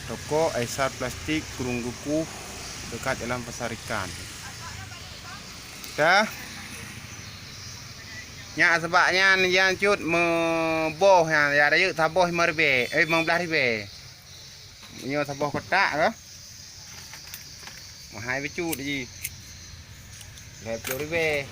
Toko Aisar Plastik Kurung Gukuh dekat dalam pasar ikan. Dah. Nya sebabnya yang cut meboh ya ada yuk taboh 5,000 15,000. Nyo taboh kotak ke? Mahal becut je. 20,000.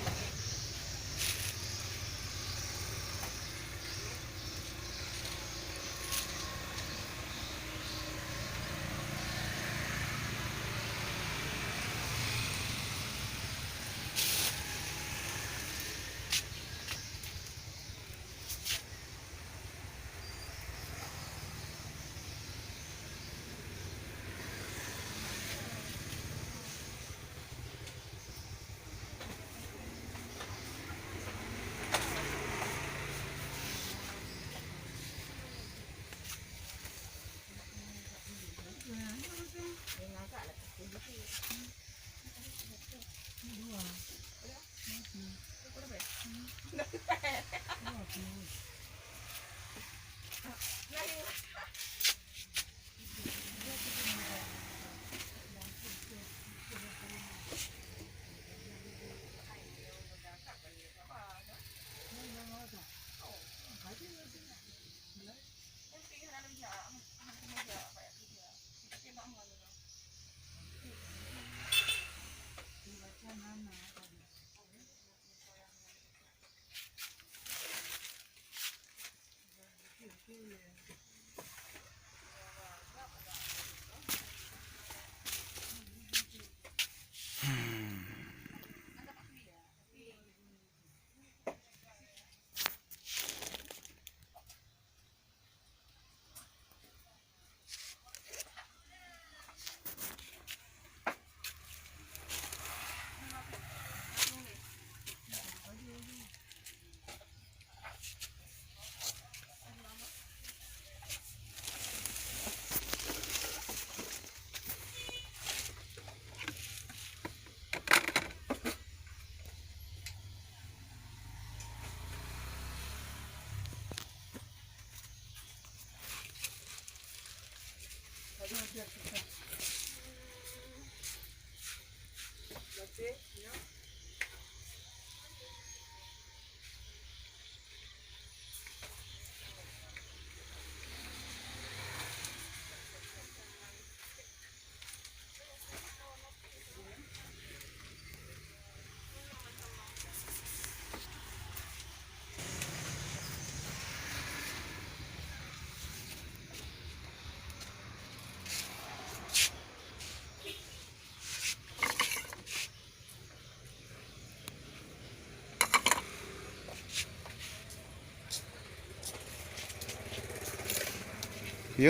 Yo.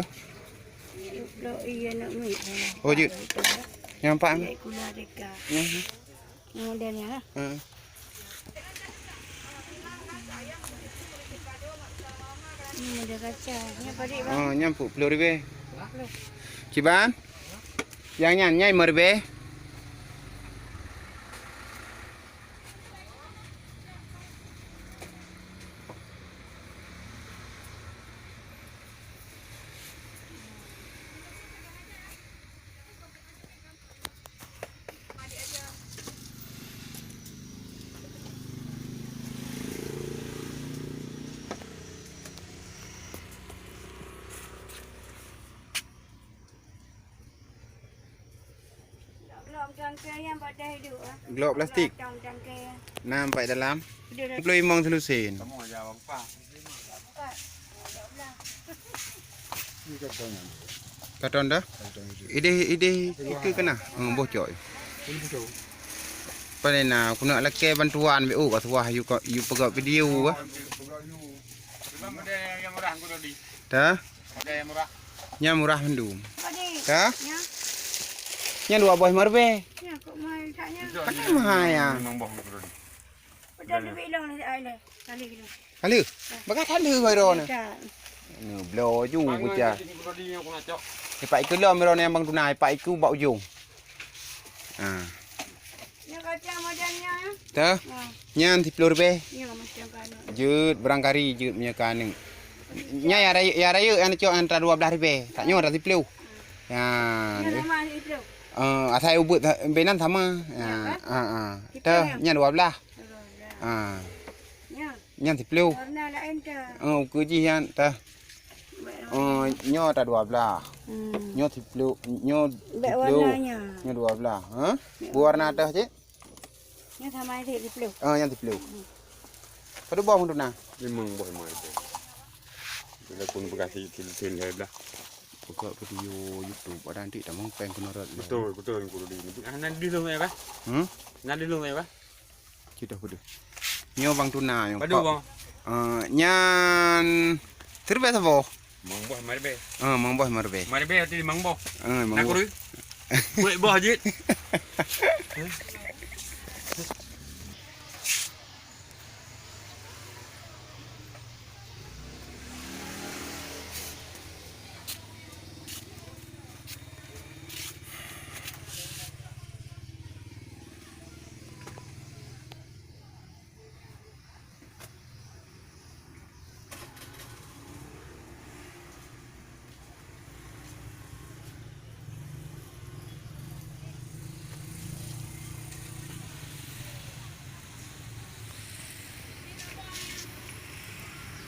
Iya nak mi. Oh, je. Nampak Ya kula deka. Modelnya lah. Model kaca. Nyapa dik bang? Oh, nyampuk 10,000. Ciban? Yang nyai 5,000. Cangkir yang pada hidup ah. Glok plastik. Cangkir. Nampak dalam. Dia 25 selusin. Kamu aja bang Pak. Katon dah. Ide itu kena. Bocor. Pada nak aku nak laki bantuan BO kat tuah you pegang video ah. Belum ada yang murah aku tadi. Dah. Ada yang murah. Nya murah mendum. Adik. Dah. Ya. Nya 2 buah 5,000. Ya kok mai taknya. Kan mahal ya. Nombor aku tadi. Udah duit long ni ai kali gitu. Kali. Bagai kali bairo ni. Tak. Ni blow ju buja. Tadi yang aku nak cok. Pak iku lo mero ni abang tunai, pak iku bau ujung. Ah. Yang kacang modelnya. Dah. Ya. Nya 10,000. Ya macam kan. Jut berangkari jut punya kaning. Nya ya raya yang cok antara 12,000. Tak nyor dah 10. Nya Ya. nama itu. Asal ubut benan sama. Nya 12. Nya 10. Warna lain dah. Kuji yang tah. Nyo ta 12. Nyo 10. Nyo 10. Bek warnanya. Nyo 12. Ha? Warna tah cik? Nya sama itu di Yang 10. Pada bawah tu nah. Memang boleh main tu. Bila pun berkasih til dah. Buka video YouTube ada nanti tak mengpeng kena rat. Betul yang kudu di. Nanti dulu apa? Nanti dulu apa? Kita kudu. Nyo bang tuna yang. Padu bang. Nyan terbe sabo. Mang boh mari be. Mang boh marbe. Mari be tadi mang boh. Mang Nak boh. kudu. Boleh boh je.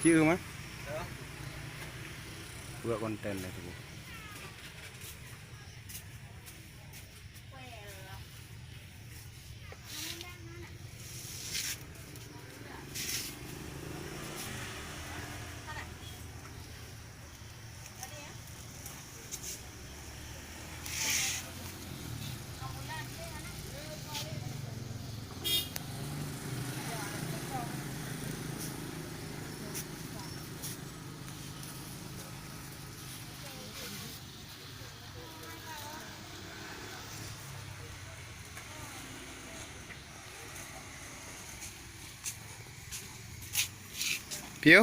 Chữ mà. Buat konten lah tu. Piu.